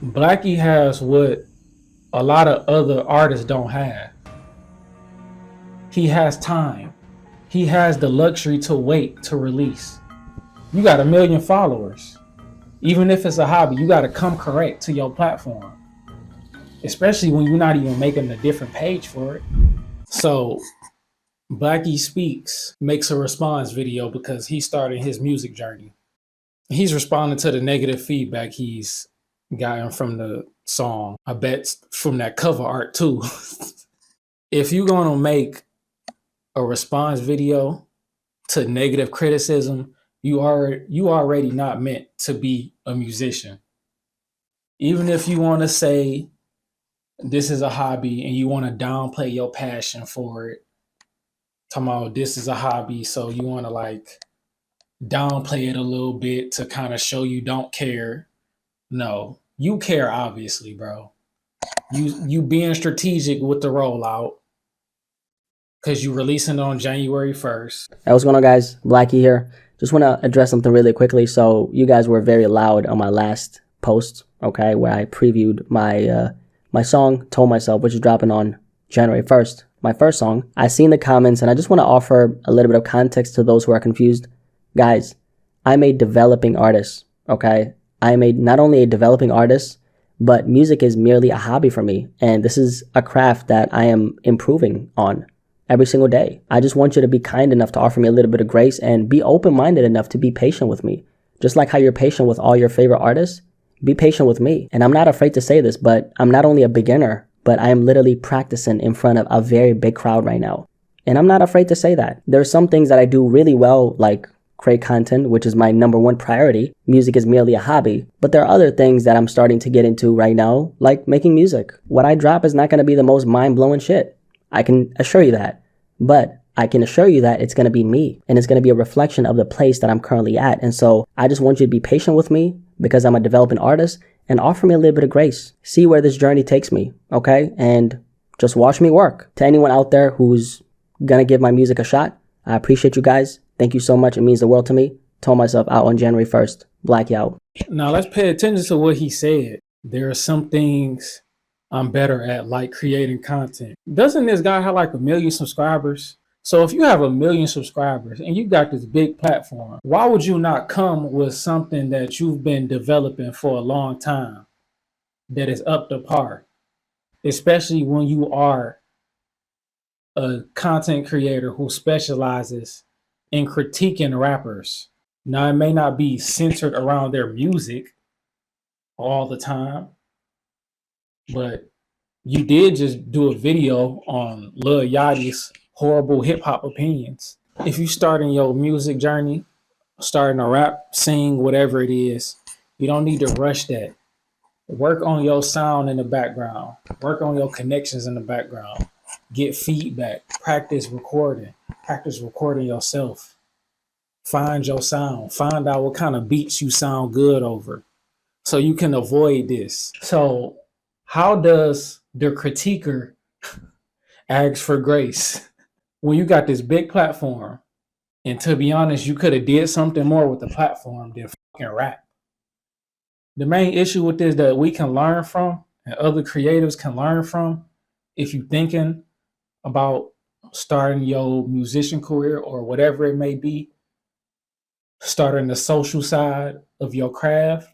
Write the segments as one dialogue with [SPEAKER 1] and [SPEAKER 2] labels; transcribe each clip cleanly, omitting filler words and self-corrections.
[SPEAKER 1] Blackie has what a lot of other artists don't have. He has time. He has the luxury to wait to release. You got 1 million followers. Even if it's a hobby, you got to come correct to your platform, especially when you're not even making a different page for it. So Blackie Speaks makes a response video because he's starting his music journey. He's responding to the negative feedback he's gotten from the song. I bet from that cover art too. If you're going to make a response video to negative criticism, you already not meant to be a musician. Even if you want to say this is a hobby and you want to downplay your passion for it, talking about this is a hobby, so you want to like downplay it a little bit to kind of show you don't care. No, you care obviously, bro. You being strategic with the rollout because you releasing it on January 1st.
[SPEAKER 2] Hey, what's going on, guys? Blackie here. Just want to address something really quickly. So you guys were very loud on my last post, okay, where I previewed my song, Told Myself, which is dropping on January 1st, my first song. I seen the comments, and I just want to offer a little bit of context to those who are confused. Guys, I'm a developing artist, okay? I'm not only a developing artist, but music is merely a hobby for me, and this is a craft that I am improving on every single day. I just want you to be kind enough to offer me a little bit of grace and be open-minded enough to be patient with me. Just like how you're patient with all your favorite artists, be patient with me. And I'm not afraid to say this, but I'm not only a beginner, but I am literally practicing in front of a very big crowd right now. And I'm not afraid to say that. There are some things that I do really well, like create content, which is my number one priority. Music is merely a hobby. But there are other things that I'm starting to get into right now, like making music. What I drop is not going to be the most mind-blowing shit. I can assure you that. But I can assure you that it's going to be me, and it's going to be a reflection of the place that I'm currently at. And so I just want you to be patient with me because I'm a developing artist, and offer me a little bit of grace. See where this journey takes me, okay? And just watch me work. To anyone out there who's going to give my music a shot, I appreciate you guys. Thank you so much. It means the world to me. Told Myself out on January 1st. Blackie out.
[SPEAKER 1] Now let's pay attention to what he said. There are some things I'm better at, like creating content. Doesn't this guy have like 1 million subscribers? So if you have 1 million subscribers and you got this big platform, why would you not come with something that you've been developing for a long time that is up to par? Especially when you are a content creator who specializes in critiquing rappers. Now, it may not be centered around their music all the time, but you did just do a video on Lil Yachty's horrible hip hop opinions. If you starting your music journey, starting a rap, sing, whatever it is, you don't need to rush that. Work on your sound in the background. Work on your connections in the background. Get feedback. Practice recording. Practice recording yourself. Find your sound. Find out what kind of beats you sound good over so you can avoid this. So how does the critiquer ask for grace when you got this big platform? And to be honest, you could have did something more with the platform than fucking rap. The main issue with this that we can learn from and other creatives can learn from, if you're thinking about starting your musician career or whatever it may be, starting the social side of your craft,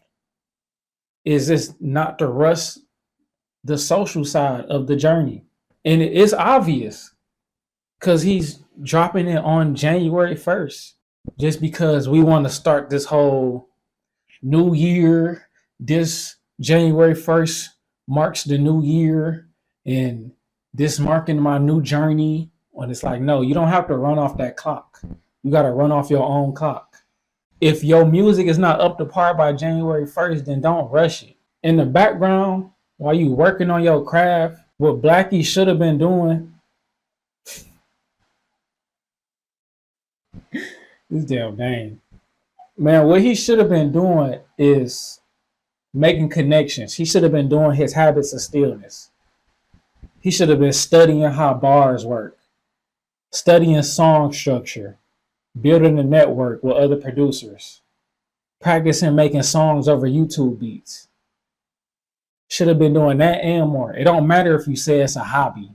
[SPEAKER 1] is this not to rush the social side of the journey. And it is obvious because he's dropping it on January 1st just because we want to start this whole new year. This January 1st marks the new year and this marking my new journey. When it's like, no, you don't have to run off that clock. You got to run off your own clock. If your music is not up to par by January 1st, then don't rush it. In the background, while you working on your craft, what Blackie should have been doing, this damn game, man, what he should have been doing is making connections. He should have been doing his habits of stillness. He should have been studying how bars work, studying song structure, building a network with other producers, practicing making songs over YouTube beats. should have been doing that and more. It don't matter if you say it's a hobby.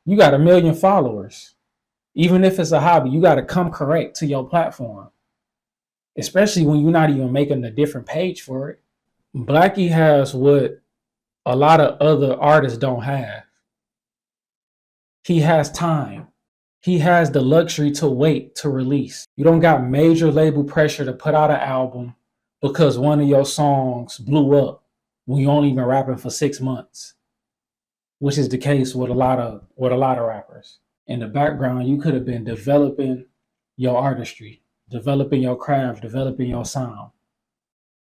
[SPEAKER 1] You got 1 million followers. Even if it's a hobby, you got to come correct to your platform, especially when you're not even making a different page for it. Blackie has what a lot of other artists don't have. He has time. He has the luxury to wait to release. You don't got major label pressure to put out an album because one of your songs blew up when you only been rapping for 6 months, which is the case with a lot of rappers. In the background, you could have been developing your artistry, developing your craft, developing your sound,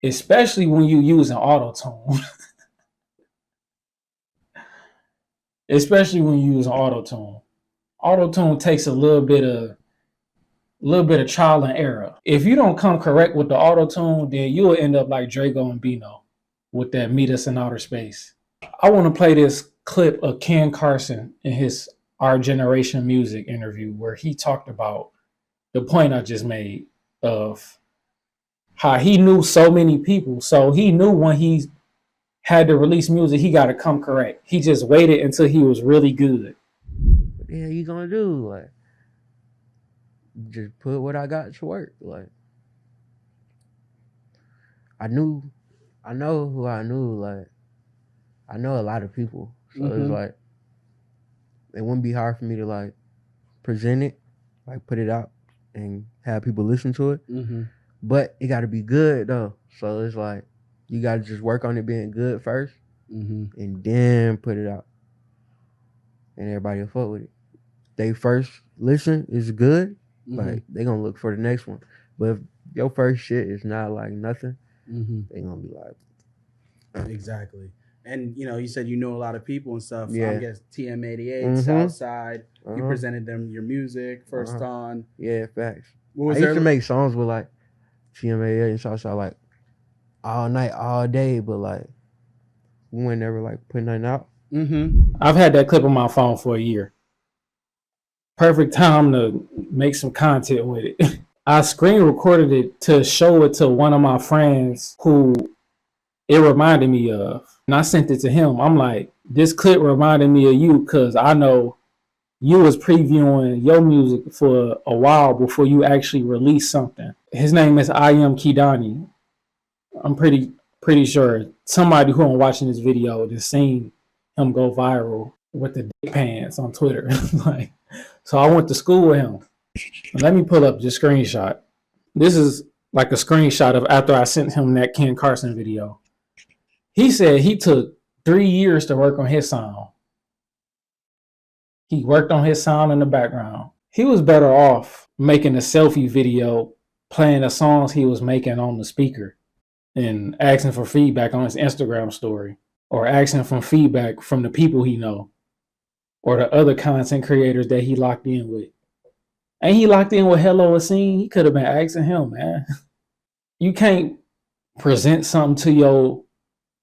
[SPEAKER 1] especially when you using auto-tune. Especially when you use auto-tune. Auto-tune takes a little bit of trial and error. If you don't come correct with the auto-tune, then you'll end up like Drago and Bino with that Meet Us in Outer Space. I want to play this clip of Ken Carson in his Our Generation Music interview where he talked about the point I just made of how he knew so many people. So he knew when he had to release music, he got to come correct. He just waited until he was really good.
[SPEAKER 3] What the hell you gonna do? Like, just put what I got to work. Like, I know who I knew. Like, I know a lot of people, so it's like it wouldn't be hard for me to like present it, like put it out and have people listen to it. But it got to be good though. So it's like you got to just work on it being good first, and then put it out, and everybody will fuck with it. They first listen is good, like they gonna look for the next one. But if your first shit is not like nothing, they gonna be like,
[SPEAKER 4] exactly. And you said you know a lot of people and stuff.
[SPEAKER 3] Yeah.
[SPEAKER 4] I guess TM88, Southside. You presented them your music first on.
[SPEAKER 3] Yeah, facts.
[SPEAKER 4] What was
[SPEAKER 3] I used to make songs with like TM88 and Southside like all night, all day, but like we weren't never like putting nothing out.
[SPEAKER 1] I've had that clip on my phone for a year. Perfect time to make some content with it. I screen recorded it to show it to one of my friends who it reminded me of. And I sent it to him. I'm like, this clip reminded me of you because I know you was previewing your music for a while before you actually released something. His name is I Am Kidani. I'm pretty sure somebody who I'm watching this video just seen him go viral with the dick pants on Twitter. Like, so I went to school with him. Let me pull up this screenshot. This is like a screenshot of after I sent him that Ken Carson video. He said he took 3 years to work on his sound. He worked on his sound in the background. He was better off making a selfie video, playing the songs he was making on the speaker and asking for feedback on his Instagram story, or asking for feedback from the people he know or the other content creators that he locked in with. Ain't he locked in with Hello Asim? He could have been asking him, man. You can't present something to your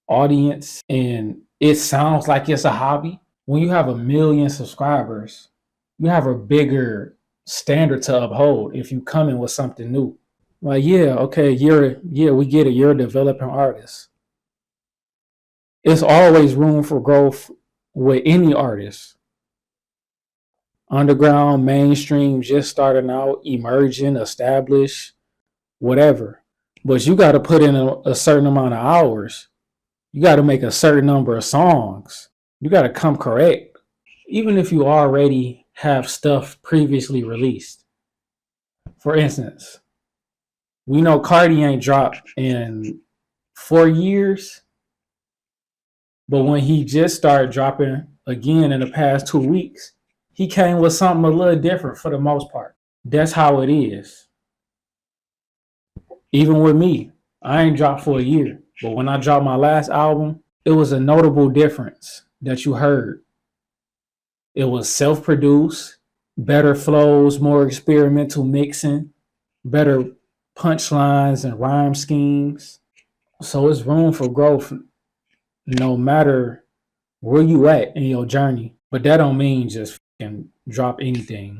[SPEAKER 1] audience and it sounds like it's a hobby. When you have 1 million subscribers, you have a bigger standard to uphold if you come in with something new. Like, yeah, okay, we get it. You're a developing artist. It's always room for growth with any artist. Underground, mainstream, just starting out, emerging, established, whatever. But you got to put in a certain amount of hours. You got to make a certain number of songs. You got to come correct. Even if you already have stuff previously released. For instance, we know Cardi ain't dropped in 4 years. But when he just started dropping again in the past 2 weeks, he came with something a little different for the most part. That's how it is. Even with me, I ain't dropped for a year. But when I dropped my last album, it was a notable difference that you heard. It was self-produced, better flows, more experimental mixing, better punchlines and rhyme schemes. So it's room for growth no matter where you at in your journey. But that don't mean just fucking drop anything.